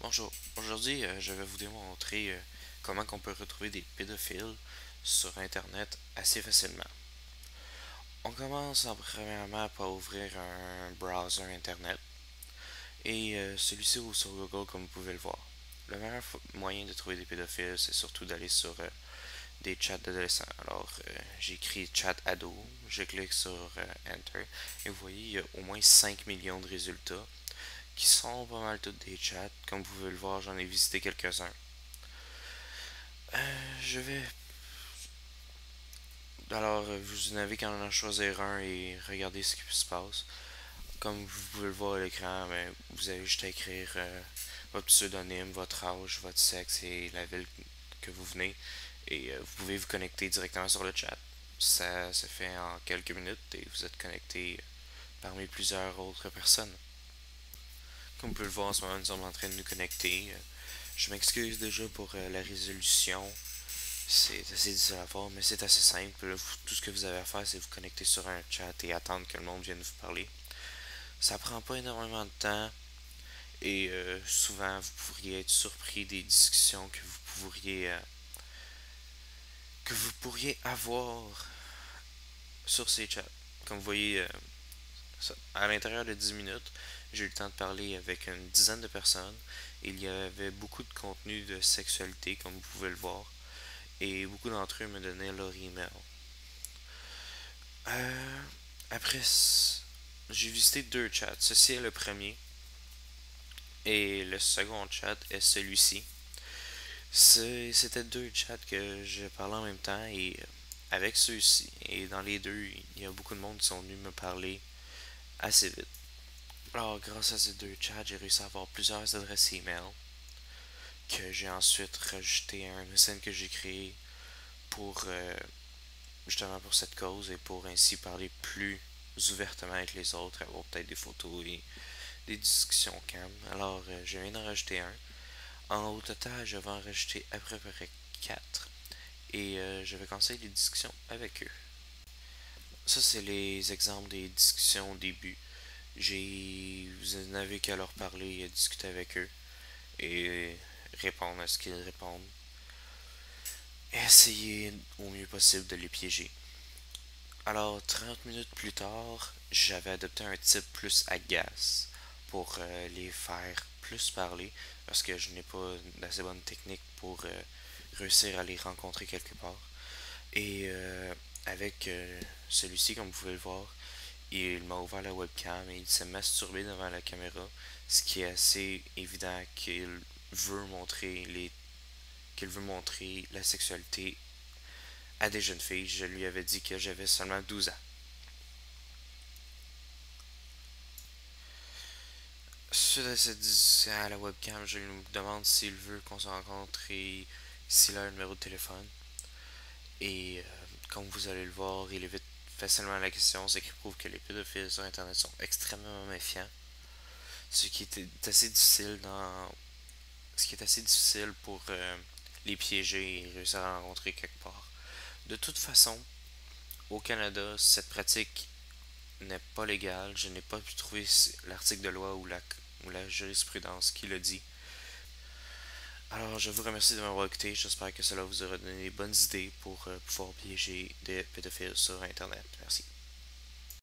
Bonjour. Aujourd'hui, je vais vous démontrer comment on peut retrouver des pédophiles sur Internet assez facilement. On commence premièrement par ouvrir un browser Internet et celui-ci ouvre sur Google comme vous pouvez le voir. Le meilleur moyen de trouver des pédophiles, c'est surtout d'aller sur des chats d'adolescents. Alors, j'écris chat ado, je clique sur Enter et vous voyez, il y a au moins 5 millions de résultats qui sont pas mal tous des chats. Comme vous pouvez le voir, j'en ai visité quelques-uns. Je vais. Alors, vous n'avez qu'à en choisir un et regarder ce qui se passe. Comme vous pouvez le voir à l'écran, ben, vous avez juste à écrire votre pseudonyme, votre âge, votre sexe et la ville que vous venez. Et vous pouvez vous connecter directement sur le chat. Ça se fait en quelques minutes et vous êtes connecté parmi plusieurs autres personnes. Comme vous pouvez le voir en ce moment, nous sommes en train de nous connecter. Je m'excuse déjà pour la résolution. C'est assez difficile à voir, mais c'est assez simple. Tout ce que vous avez à faire, c'est vous connecter sur un chat et attendre que le monde vienne vous parler. Ça prend pas énormément de temps et souvent vous pourriez être surpris des discussions que vous pourriez avoir sur ces chats. Comme vous voyez, à l'intérieur de 10 minutes, j'ai eu le temps de parler avec une dizaine de personnes. Il y avait beaucoup de contenu de sexualité, comme vous pouvez le voir, et beaucoup d'entre eux me donnaient leur email. Euh, après, j'ai visité deux chats. Ceci est le premier. Et le second chat est celui-ci. C'était deux chats que je parlais en même temps et avec ceux-ci. Et dans les deux, il y a beaucoup de monde qui sont venus me parler assez vite. Alors, grâce à ces deux chats, j'ai réussi à avoir plusieurs adresses email que j'ai ensuite rajouté à un MSN que j'ai créé pour justement pour cette cause et pour ainsi parler plus ouvertement avec les autres, avoir peut-être des photos et des discussions calmes. Alors, je viens d'en rajouter un. Au total, je vais en rajouter à peu près 4 et je vais commencer les discussions avec eux. Ça, c'est les exemples des discussions au début. Vous n'avez qu'à leur parler et discuter avec eux et répondre à ce qu'ils répondent. Et essayer au mieux possible de les piéger. Alors, 30 minutes plus tard, j'avais adopté un type plus agace pour les faire plus parler parce que je n'ai pas d'assez bonne technique pour réussir à les rencontrer quelque part. Et avec celui-ci, comme vous pouvez le voir, il m'a ouvert la webcam et il s'est masturbé devant la caméra, ce qui est assez évident qu'il veut montrer la sexualité à des jeunes filles. Je lui avais dit que j'avais seulement 12 ans. Suite à cette discussion à la webcam, je lui demande s'il veut qu'on se rencontre et s'il a un numéro de téléphone. Et comme vous allez le voir, il évite facilement la question, ce qui prouve que les pédophiles sur Internet sont extrêmement méfiants. Ce qui est assez difficile pour les piéger et réussir à rencontrer quelque part. De toute façon, au Canada, cette pratique n'est pas légale. Je n'ai pas pu trouver l'article de loi ou la jurisprudence qui le dit. Alors, je vous remercie de m'avoir écouté. J'espère que cela vous aura donné des bonnes idées pour pouvoir piéger des pédophiles sur Internet. Merci.